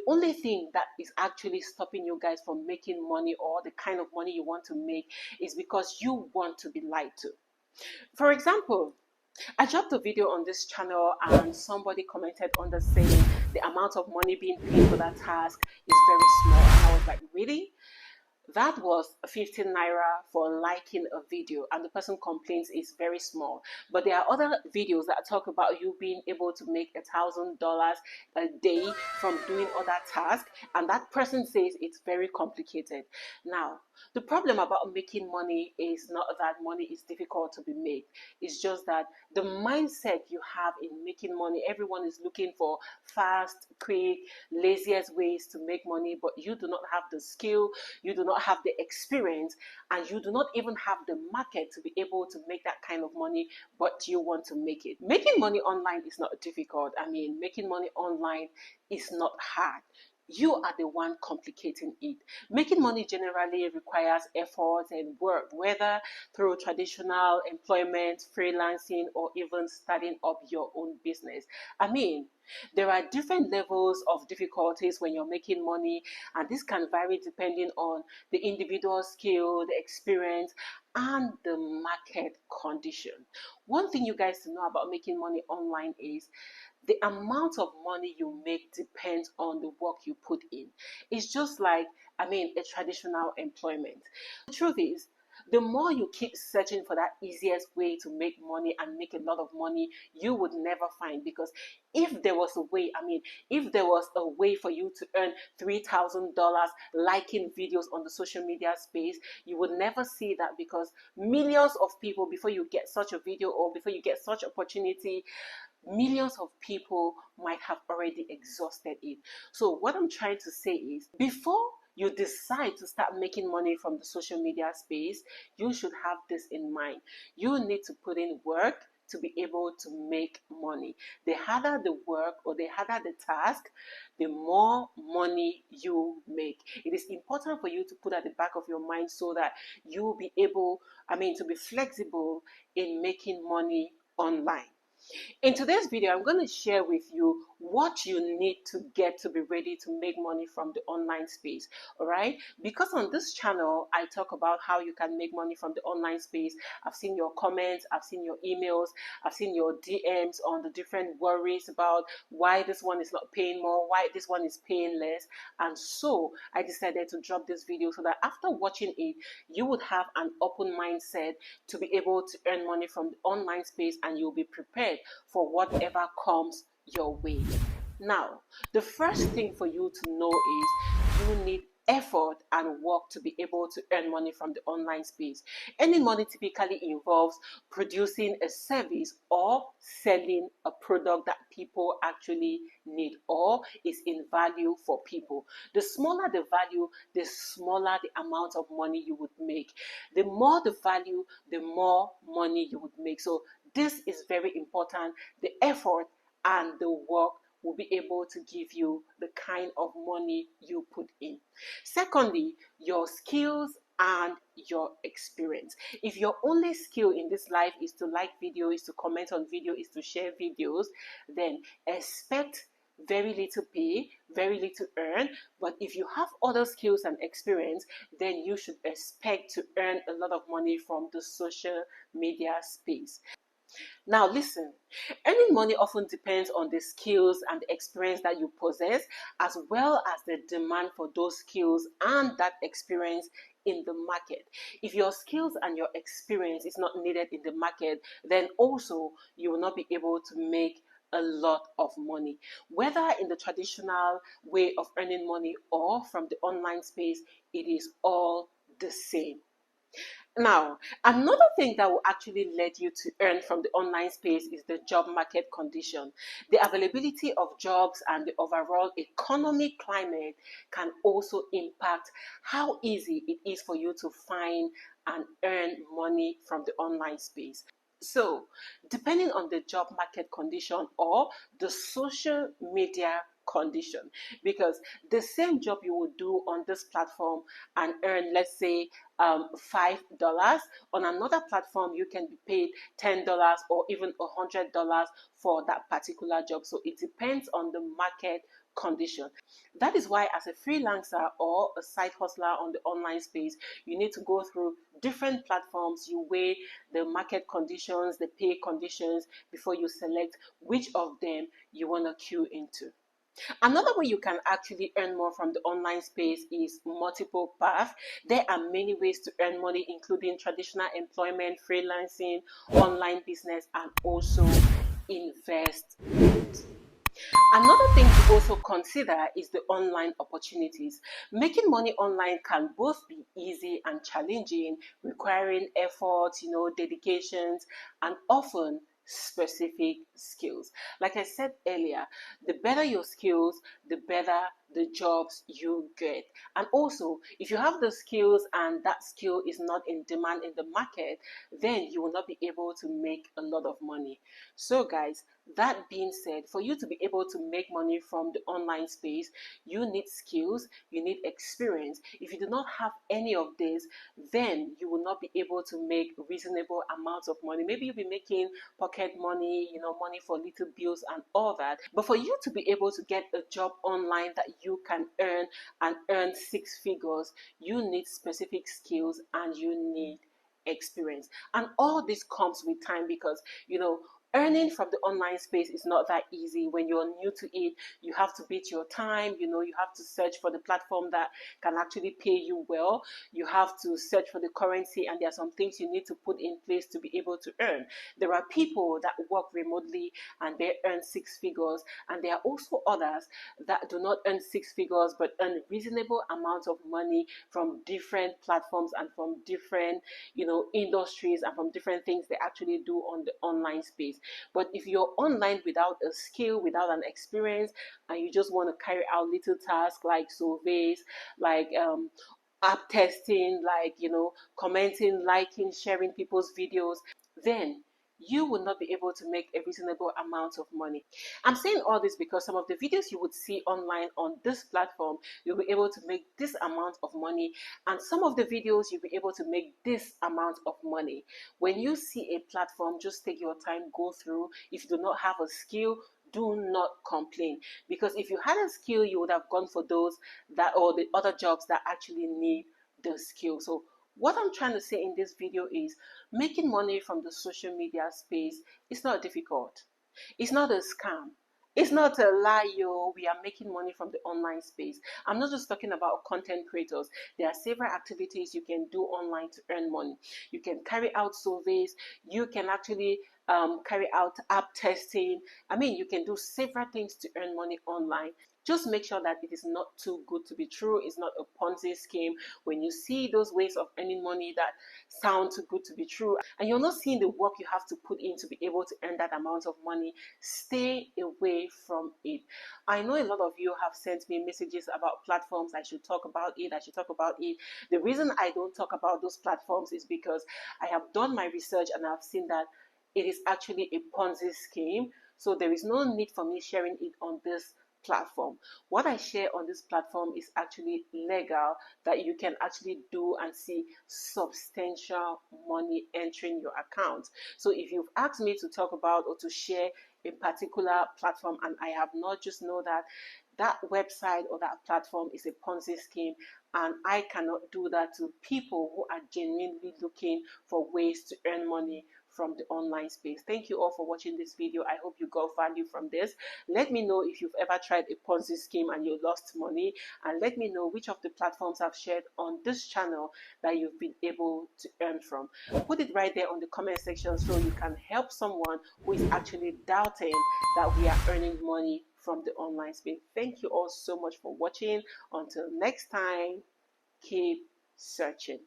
only thing that is actually stopping you guys from making money, or the kind of money you want to make, is because you want to be lied to. For example, I dropped a video on this channel and somebody commented on the saying the amount of money being paid for that task is very small. And I was like, really? That was 15 naira for liking a video, and the person complains it's very small. But there are other videos that talk about you being able to make $1,000 a day from doing other tasks, and that person says it's very complicated. Now, the problem about making money is not that money is difficult to be made. It's just that the mindset you have in making money, everyone is looking for fast, quick, laziest ways to make money, but you do not have the skill, you do not have the experience, and you do not even have the market to be able to make that kind of money, but you want to make it. Making money online is not difficult. I mean, making money online is not hard. You are the one complicating it. Making money generally requires effort and work, whether through traditional employment, freelancing, or even starting up your own business. I mean, there are different levels of difficulties when you're making money, and this can vary depending on the individual skill, the experience, and the market condition. One thing you guys to know about making money online is the amount of money you make depends on the work you put in. It's just like, I mean, a traditional employment. The truth is, the more you keep searching for that easiest way to make money and make a lot of money, you would never find. Because if there was a way, I mean, if there was a way for you to earn $3,000 liking videos on the social media space, you would never see that, because millions of people, before you get such a video or before you get such opportunity, millions of people might have already exhausted it. So what I'm trying to say is, before you decide to start making money from the social media space, you should have this in mind. You need to put in work to be able to make money. The harder the work or the harder the task, the more money you make. It is important for you to put at the back of your mind so that you will be able, to be flexible in making money online. In today's video, I'm going to share with you what you need to get to be ready to make money from the online space. All right, because on this channel I talk about how you can make money from the online space. I've seen your comments, I've seen your emails, I've seen your DMs on the different worries about why this one is not paying more, why this one is paying less. And so I decided to drop this video so that after watching it, you would have an open mindset to be able to earn money from the online space, and you'll be prepared for whatever comes your way. Now, the first thing for you to know is you need effort and work to be able to earn money from the online space. Earning money typically involves producing a service or selling a product that people actually need or is in value for people. The smaller the value, the smaller the amount of money you would make. The more the value, the more money you would make. So this is very important. The effort and the work will be able to give you the kind of money you put in. Secondly, your skills and your experience. If your only skill in this life is to like video, is to comment on video, is to share videos, then expect very little pay, very little earn. But if you have other skills and experience, then you should expect to earn a lot of money from the social media space. Now listen, earning money often depends on the skills and the experience that you possess, as well as the demand for those skills and that experience in the market. If your skills and your experience is not needed in the market, then also you will not be able to make a lot of money. Whether in the traditional way of earning money or from the online space, it is all the same. Now, another thing that will actually let you to earn from the online space is the job market condition. The availability of jobs and the overall economic climate can also impact how easy it is for you to find and earn money from the online space. So, depending on the job market condition or the social media condition, because the same job you would do on this platform and earn, let's say, $5, on another platform you can be paid $10 or even $100 for that particular job. So it depends on the market condition. That is why as a freelancer or a side hustler on the online space, you need to go through different platforms. You weigh the market conditions, the pay conditions before you select which of them you want to queue into. Another way you can actually earn more from the online space is multiple paths. There are many ways to earn money, including traditional employment, freelancing, online business, and also investment. Another thing to also consider is the online opportunities. Making money online can both be easy and challenging, requiring effort, dedications, and often specific skills. Like I said earlier, the better your skills, the better the jobs you get. And also, if you have the skills and that skill is not in demand in the market, then you will not be able to make a lot of money. So guys, that being said, for you to be able to make money from the online space, you need skills, you need experience. If you do not have any of this, then you will not be able to make reasonable amounts of money. Maybe you'll be making pocket money, money for little bills and all that. But for you to be able to get a job online that you can earn and earn six figures, you need specific skills and you need experience. And all this comes with time because, earning from the online space is not that easy. When you're new to it, you have to beat your time. You have to search for the platform that can actually pay you well. You have to search for the currency, and there are some things you need to put in place to be able to earn. There are people that work remotely and they earn six figures, and there are also others that do not earn six figures but earn reasonable amounts of money from different platforms and from different industries and from different things they actually do on the online space. But if you're online without a skill, without an experience, and you just want to carry out little tasks like surveys, like app testing, like commenting, liking, sharing people's videos, then you will not be able to make a reasonable amount of money. I'm saying all this because some of the videos you would see online on this platform, you'll be able to make this amount of money, and some of the videos you'll be able to make this amount of money. When you see a platform, just take your time, go through. If you do not have a skill, do not complain, because if you had a skill, you would have gone for those that or the other jobs that actually need the skill. So what I'm trying to say in this video is making money from the social media space is not difficult. It's not a scam. It's not a lie, we are making money from the online space. I'm not just talking about content creators. There are several activities you can do online to earn money. You can carry out surveys. You can actually carry out app testing. You can do several things to earn money online. Just make sure that it is not too good to be true. It's not a Ponzi scheme. When you see those ways of earning money that sound too good to be true, and you're not seeing the work you have to put in to be able to earn that amount of money, stay away from it. I know a lot of you have sent me messages about platforms. I should talk about it. I should talk about it. The reason I don't talk about those platforms is because I have done my research and I've seen that it is actually a Ponzi scheme. So there is no need for me sharing it on this platform. What I share on this platform is actually legal, that you can actually do and see substantial money entering your account. So if you've asked me to talk about or to share a particular platform and I have not, just know that that website or that platform is a Ponzi scheme, and I cannot do that to people who are genuinely looking for ways to earn money from the online space. Thank you all for watching this video. I hope you got value from this. Let me know if you've ever tried a Ponzi scheme and you lost money, and let me know which of the platforms I've shared on this channel that you've been able to earn from. Put it right there on the comment section so you can help someone who is actually doubting that we are earning money from the online space. Thank you all so much for watching. Until next time, keep searching.